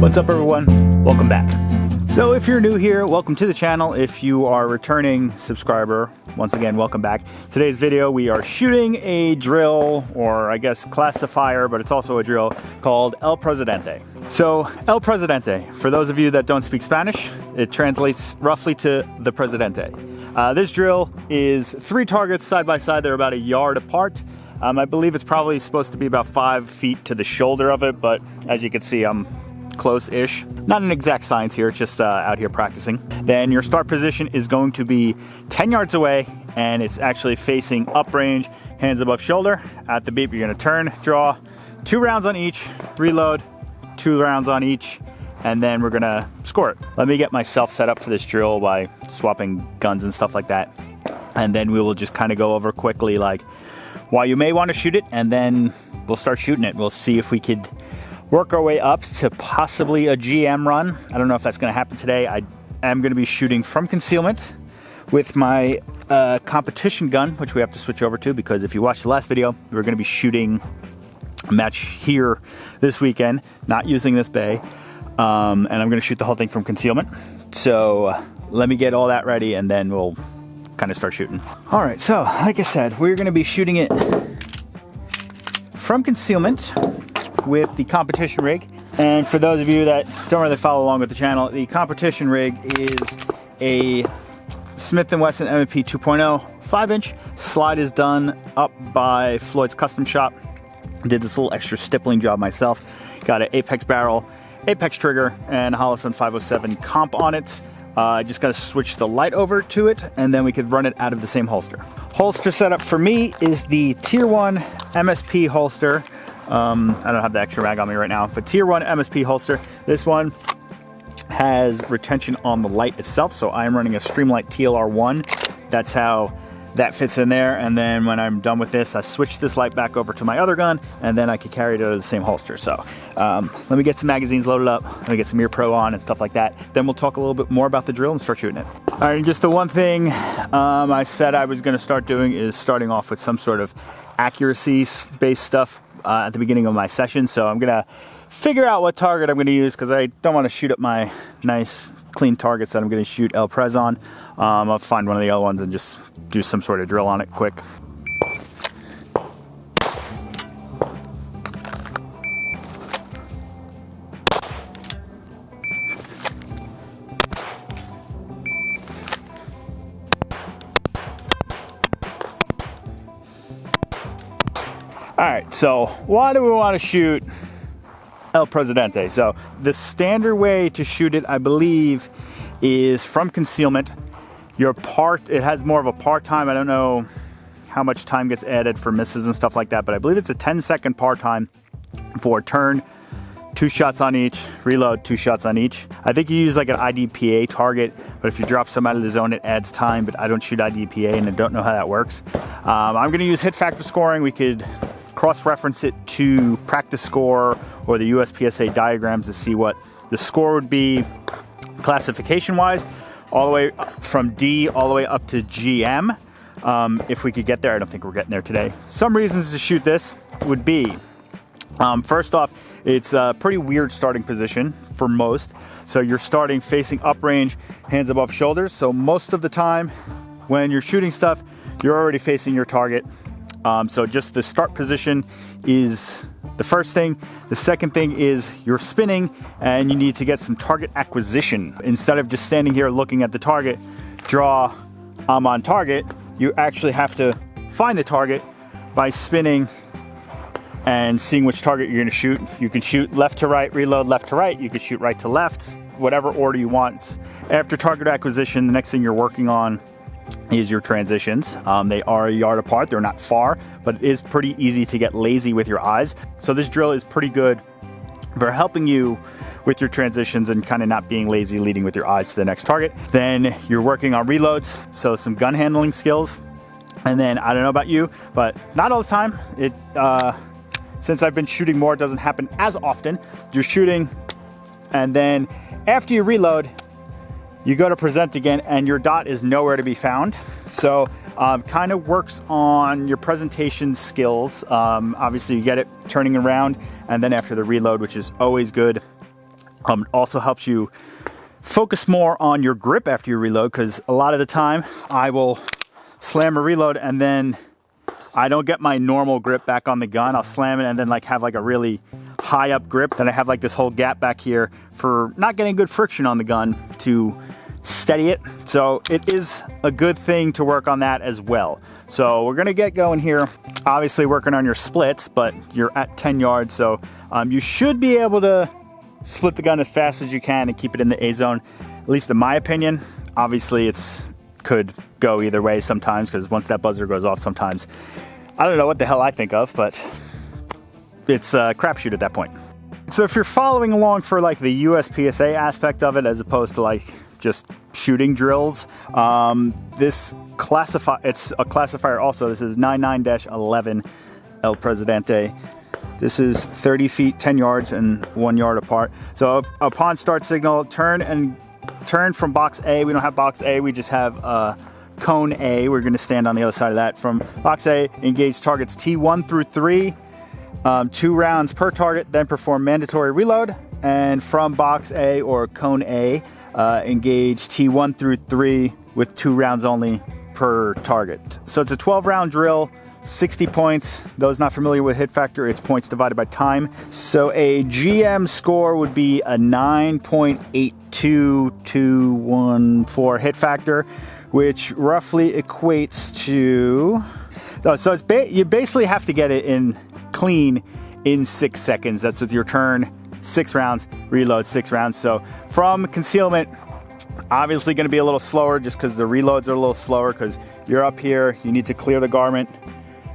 What's up everyone? Welcome back. So if you're new here, welcome to the channel. If you are a returning subscriber, once again, welcome back. Today's video, we are shooting a drill, or I guess classifier, but it's also a drill called El Presidente. So El Presidente, for those of you that don't speak Spanish, it translates roughly to the Presidente. This drill is 3 targets side by side. They're about a yard apart. I believe it's probably supposed to be about 5 feet to the shoulder of it, but as you can see, I'm close-ish. Not an exact science here, just out here practicing. Then your start position is going to be 10 yards away, and it's actually facing uprange, hands above shoulder. At the beep, you're gonna turn, draw, 2 rounds on each, reload, 2 rounds on each, and then we're gonna score it. Let me get myself set up for this drill by swapping guns and stuff like that. And then we will just kind of go over quickly like why you may want to shoot it, and then we'll start shooting it. We'll see if we could work our way up to possibly a GM run. I don't know if that's going to happen today. I am going to be shooting from concealment with my competition gun, which we have to switch over to, because if you watched the last video, we were going to be shooting a match here this weekend, not using this bay, and I'm going to shoot the whole thing from concealment. So let me get all that ready, and then we'll kind of start shooting. All right, so like I said, we're going to be shooting it from concealment with the competition rig. And for those of you that don't really follow along with the channel, the competition rig is a Smith & Wesson M&P 2.0 5-inch. Slide is done up by Floyd's Custom Shop. Did this little extra stippling job myself. Got an Apex barrel, Apex trigger, and a Holosun 507 comp on it. I just got to switch the light over to it, and then we could run it out of the same holster. Holster setup for me is the Tier 1 MSP holster. I don't have the extra mag on me right now, but Tier 1 MSP holster. This one has retention on the light itself, so I am running a Streamlight TLR1. That's how that fits in there, and then when I'm done with this, I switch this light back over to my other gun, and then I can carry it out of the same holster. So let me get some magazines loaded up, let me get some Ear Pro on and stuff like that. Then we'll talk a little bit more about the drill and start shooting it. All right, and just the one thing I said I was gonna start doing is starting off with some sort of accuracy-based stuff at the beginning of my session. So I'm gonna figure out what target I'm gonna use, because I don't want to shoot up my nice clean targets that I'm gonna shoot El Prez on. I'll find one of the other ones and just do some sort of drill on it quick. All right, so why do we want to shoot El Presidente? So the standard way to shoot it, I believe, is from concealment. It has more of a par time. I don't know how much time gets added for misses and stuff like that, but I believe it's a 10-second par time for turn, 2 shots on each, reload, 2 shots on each. I think you use like an IDPA target, but if you drop some out of the zone, it adds time, but I don't shoot IDPA and I don't know how that works. I'm gonna use hit factor scoring. We could cross-reference it to practice score or the USPSA diagrams to see what the score would be classification-wise, all the way from D all the way up to GM. If we could get there, I don't think we're getting there today. Some reasons to shoot this would be, first off, it's a pretty weird starting position for most. So you're starting facing uprange, hands above shoulders. So most of the time when you're shooting stuff, you're already facing your target. So just the start position is the first thing. The second thing is you're spinning and you need to get some target acquisition. Instead of just standing here looking at the target, draw, I'm on target, you actually have to find the target by spinning and seeing which target you're gonna shoot. You can shoot left to right, reload left to right. You can shoot right to left, whatever order you want. After target acquisition, the next thing you're working on is your transitions. They are a yard apart, they're not far, but it is pretty easy to get lazy with your eyes. So this drill is pretty good for helping you with your transitions and kind of not being lazy, leading with your eyes to the next target. Then you're working on reloads, so some gun handling skills. And then I don't know about you, but not all the time. Since I've been shooting more, it doesn't happen as often. You're shooting, and then after you reload, you go to present again and your dot is nowhere to be found. So kind of works on your presentation skills. Obviously you get it turning around, and then after the reload, which is always good. Also helps you focus more on your grip after you reload, because a lot of the time I will slam a reload and then I don't get my normal grip back on the gun. I'll slam it and then like have like a really high up grip. Then I have like this whole gap back here for not getting good friction on the gun to steady it. So it is a good thing to work on that as well. So we're gonna get going here. Obviously working on your splits, but you're at 10 yards. So you should be able to split the gun as fast as you can and keep it in the A zone, at least in my opinion. Obviously it's could go either way sometimes, because once that buzzer goes off sometimes, I don't know what the hell I think of, but it's a crapshoot at that point. So if you're following along for like the USPSA aspect of it, as opposed to like just shooting drills, it's a classifier also. This is 99-11 El Presidente. This is 30 feet, 10 yards, and 1 yard apart. So upon start signal, turn from box A. We don't have box A, we just have cone A. We're gonna stand on the other side of that. From box A, engage targets T1 through 3, 2 rounds per target, then perform mandatory reload. And from box A or cone A, engage T1 through 3 with 2 rounds only per target. So it's a 12-round drill, 60 points. Those not familiar with hit factor, it's points divided by time. So a GM score would be a 9.82214 hit factor, which roughly equates to, so it's you basically have to get it in clean in 6 seconds. That's with your turn, 6 rounds, reload 6 rounds. So from concealment, obviously going to be a little slower just because the reloads are a little slower, because you're up here, you need to clear the garment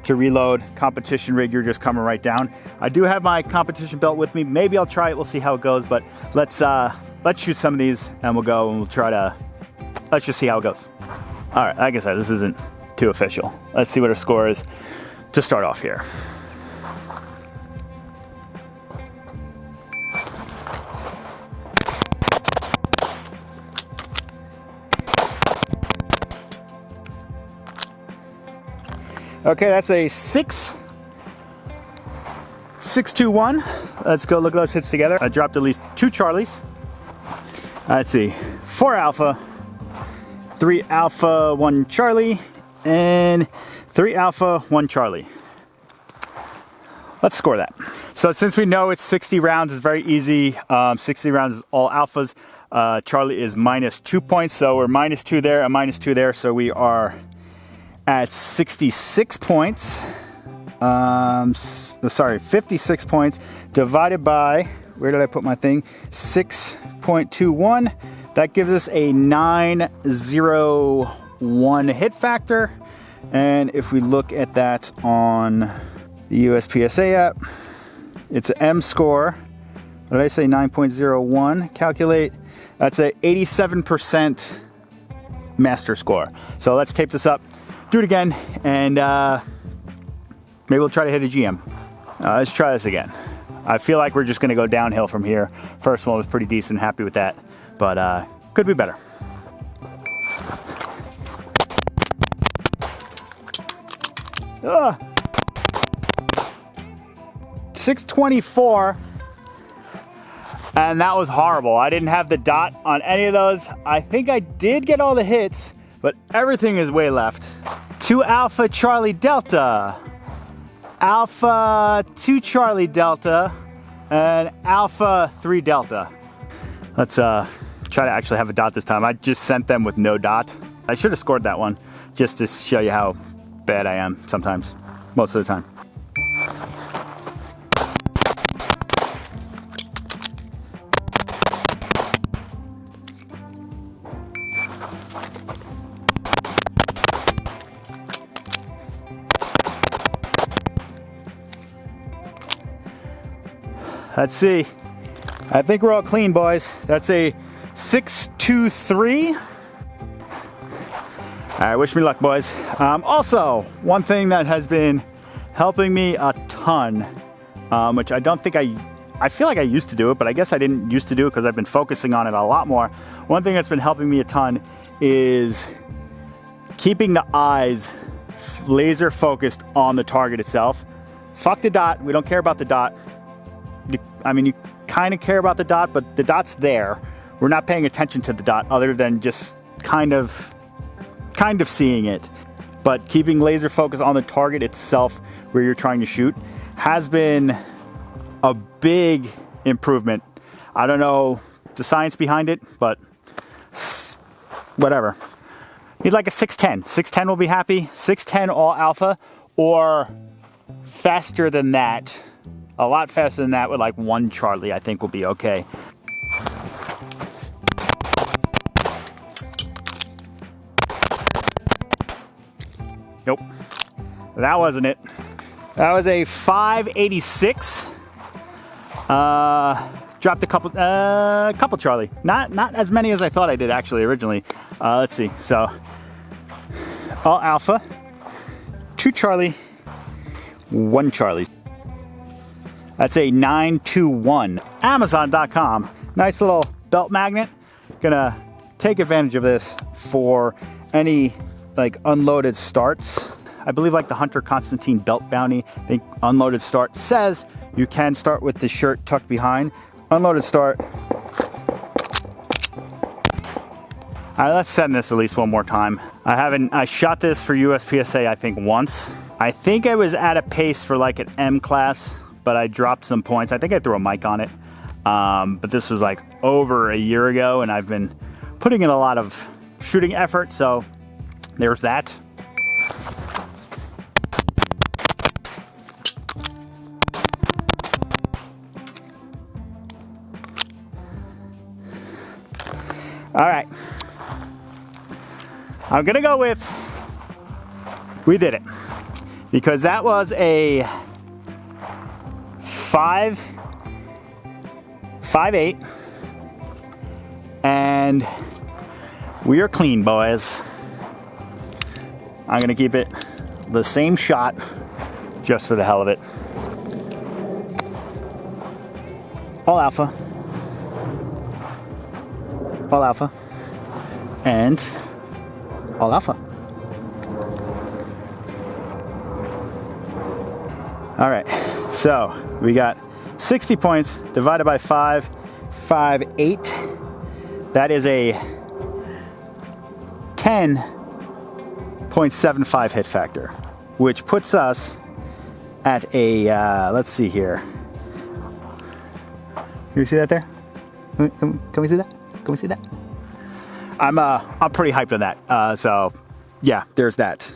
to reload. Competition rig, you're just coming right down. I do have my competition belt with me. Maybe I'll try it, we'll see how it goes, but let's shoot some of these and we'll go and let's just see how it goes. All right, like I said, this isn't too official. Let's see what our score is to start off here. Okay, that's a 6-6-2-1. Let's go look at those hits together. I dropped at least 2 Charlies. Let's see, 4 Alpha, 3 Alpha, 1 Charlie, and 3 Alpha, 1 Charlie. Let's score that. So since we know it's 60 rounds, it's very easy. 60 rounds is all alphas. Charlie is -2 points, so we're -2 there, a -2 there, so we are at 66 points. 56 points divided by, where did I put my thing? 6.21. That gives us a 901 hit factor. And if we look at that on the USPSA app, it's an M score. What did I say? 9.01. Calculate. That's a 87% master score. So let's tape this up, do it again, and maybe we'll try to hit a GM. Let's try this again. I feel like we're just going to go downhill from here. First one was pretty decent, happy with that, but could be better. Ugh. 624, and that was horrible. I didn't have the dot on any of those. I think I did get all the hits, but everything is way left. 2 Alpha Charlie Delta, Alpha 2 Charlie Delta, and Alpha 3 Delta. Let's try to actually have a dot this time. I just sent them with no dot. I should have scored that one just to show you how bad I am sometimes, most of the time. Let's see. I think we're all clean, boys. That's a 623. All right, wish me luck, boys. Also, one thing that has been helping me a ton, which I don't think I feel like I used to do it, but I guess I didn't used to do it because I've been focusing on it a lot more. One thing that's been helping me a ton is keeping the eyes laser focused on the target itself. Fuck the dot. We don't care about the dot. I mean, kind of care about the dot, but the dot's there. We're not paying attention to the dot other than just kind of seeing it. But keeping laser focus on the target itself where you're trying to shoot has been a big improvement. I don't know the science behind it, but whatever. You'd like a 610. 610 will be happy. 610 all alpha, or faster than that. A lot faster than that with like 1 Charlie, I think will be okay. Nope, that wasn't it. That was a 586. Dropped a couple Charlie. Not as many as I thought I did actually originally. Let's see. So all alpha, 2 Charlie, 1 Charlie. That's a 921. Amazon.com. Nice little belt magnet. Gonna take advantage of this for any like unloaded starts. I believe like the Hunter Constantine belt bounty, I think unloaded start says you can start with the shirt tucked behind. Unloaded start. All right, let's send this at least one more time. I shot this for USPSA I think once. I think I was at a pace for like an M class, but I dropped some points. I think I threw a mic on it. But this was like over a year ago, and I've been putting in a lot of shooting effort, so there's that. All right, I'm gonna go with, we did it, because that was a 5.8, and we are clean, boys. I'm gonna keep it the same shot just for the hell of it. All alpha. All alpha. And all alpha. All right, so we got 60 points divided by 5, 5.8. That is a 10.75 hit factor, which puts us at a, let's see here. Can you see that there? Can we see that? Can we see that? I'm pretty hyped on that. So yeah, there's that.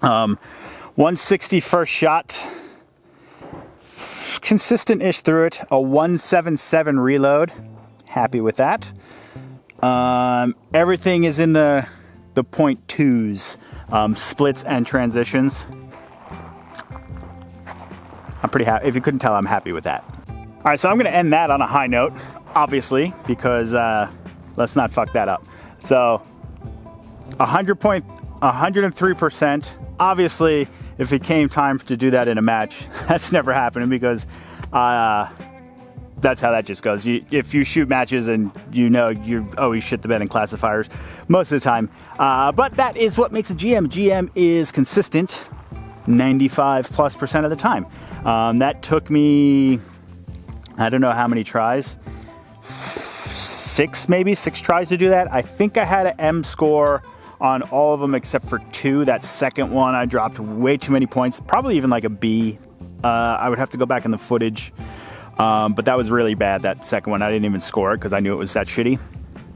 160 first shot. Consistent-ish through it. A 177 reload. Happy with that. Everything is in the 0.2s, splits and transitions. I'm pretty happy. If you couldn't tell, I'm happy with that. All right, so I'm going to end that on a high note, obviously, because let's not fuck that up. So 103%. Obviously, if it came time to do that in a match, that's never happening, because that's how that just goes. If you shoot matches and you always shit the bed in classifiers most of the time. But that is what makes a GM. GM is consistent 95+% of the time. That took me, I don't know how many tries, 6 tries to do that. I think I had an M score on all of them except for 2. That second one, I dropped way too many points, probably even like a B. I would have to go back in the footage, but that was really bad, that second one. I didn't even score it because I knew it was that shitty.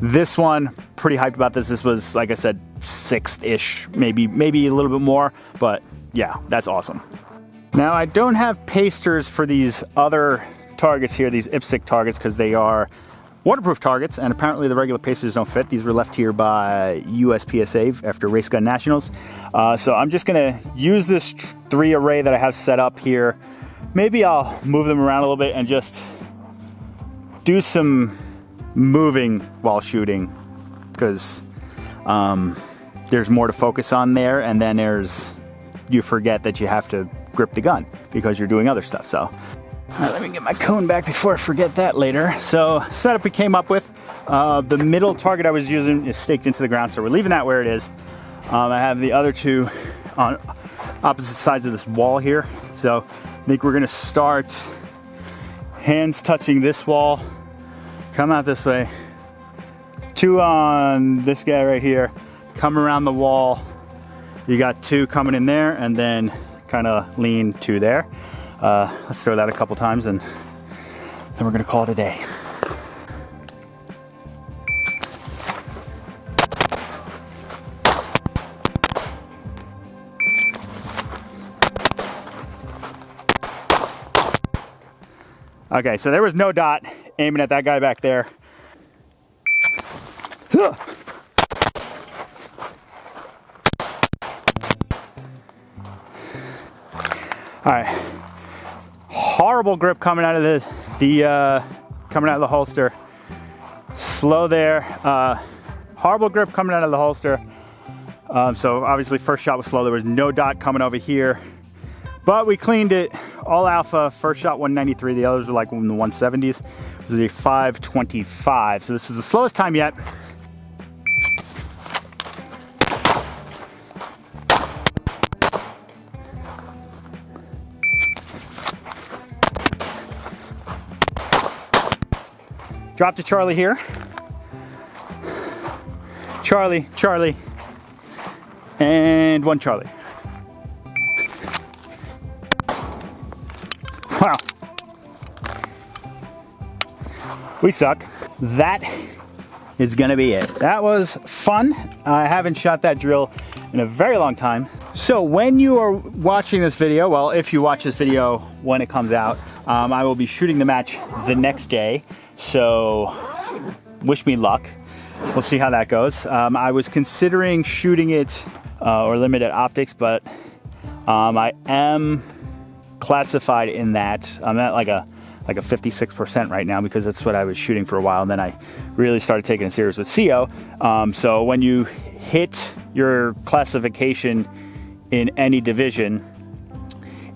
This one, pretty hyped about this. This was, like I said, 6th-ish, maybe a little bit more, but yeah, that's awesome. Now, I don't have pasters for these other targets here, these IPSC targets, because they are waterproof targets, and apparently the regular pasters don't fit. These were left here by USPSA after Race Gun Nationals. So I'm just gonna use this 3 array that I have set up here. Maybe I'll move them around a little bit and just do some moving while shooting, because there's more to focus on there, and then you forget that you have to grip the gun because you're doing other stuff. So all right, let me get my cone back before I forget that later. So setup we came up with, the middle target I was using is staked into the ground, so we're leaving that where it is. I have the other 2 on opposite sides of this wall here. So I think we're gonna start hands touching this wall, come out this way, 2 on this guy right here, come around the wall, you got 2 coming in there, and then kind of lean 2 there. Let's throw that a couple times and then we're gonna call it a day. Okay, so there was no dot aiming at that guy back there. All right, horrible grip coming out of coming out of the holster. Slow there. Horrible grip coming out of the holster. So obviously first shot was slow. There was no dot coming over here, but we cleaned it. All alpha. First shot 193. The others were like in the 170s. It was a 525. So this was the slowest time yet. Drop to Charlie here. Charlie, Charlie, and 1 Charlie. Wow. We suck. That is gonna be it. That was fun. I haven't shot that drill in a very long time. So when you are watching this video, well, if you watch this video when it comes out, I will be shooting the match the next day. So wish me luck. We'll see how that goes. I was considering shooting it or limited optics, but I am classified in that. I'm at like a 56% right now because that's what I was shooting for a while, and then I really started taking it serious with CO. So when you hit your classification in any division,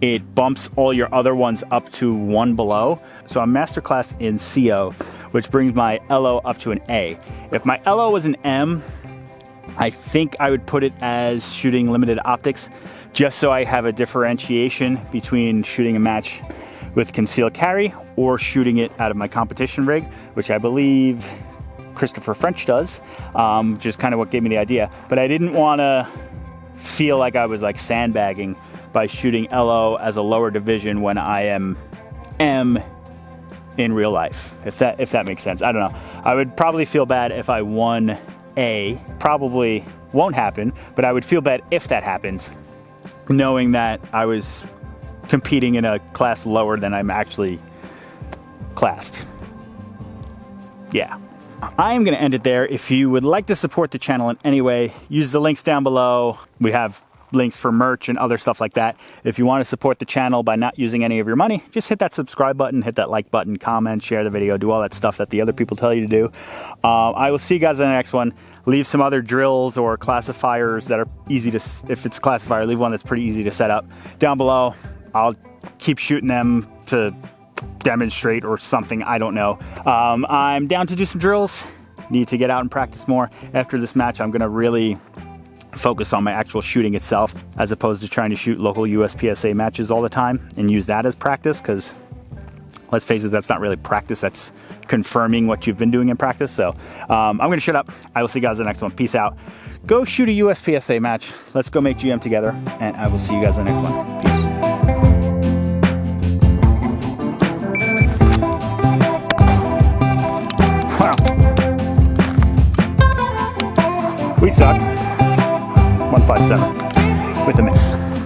it bumps all your other ones up to 1 below. So I'm master class in CO, which brings my LO up to an A. If my LO was an M, I think I would put it as shooting limited optics, just so I have a differentiation between shooting a match with concealed carry or shooting it out of my competition rig, which I believe Christopher French does, which is kind of what gave me the idea. But I didn't want to feel like I was like sandbagging by shooting LO as a lower division when I am M in real life, if that makes sense. I don't know. I would probably feel bad if I won A. Probably won't happen, but I would feel bad if that happens, knowing that I was competing in a class lower than I'm actually classed. Yeah. I am going to end it there. If you would like to support the channel in any way, use the links down below. We have links for merch and other stuff like that. If you want to support the channel by not using any of your money, just hit that subscribe button, hit that like button, comment, share the video, do all that stuff that the other people tell you to do. I will see you guys in the next one. Leave some other drills or classifiers that are easy to, if it's a classifier, leave one that's pretty easy to set up down below. I'll keep shooting them to demonstrate or something, I don't know. I'm down to do some drills. Need to get out and practice more. After this match, I'm gonna really focus on my actual shooting itself, as opposed to trying to shoot local USPSA matches all the time and use that as practice, because let's face it, that's not really practice, that's confirming what you've been doing in practice. So I'm gonna shut up. I will see you guys in the next one. Peace out. Go shoot a USPSA match. Let's go make GM together, and I will see you guys in the next one. Peace. We suck. 157 with a miss.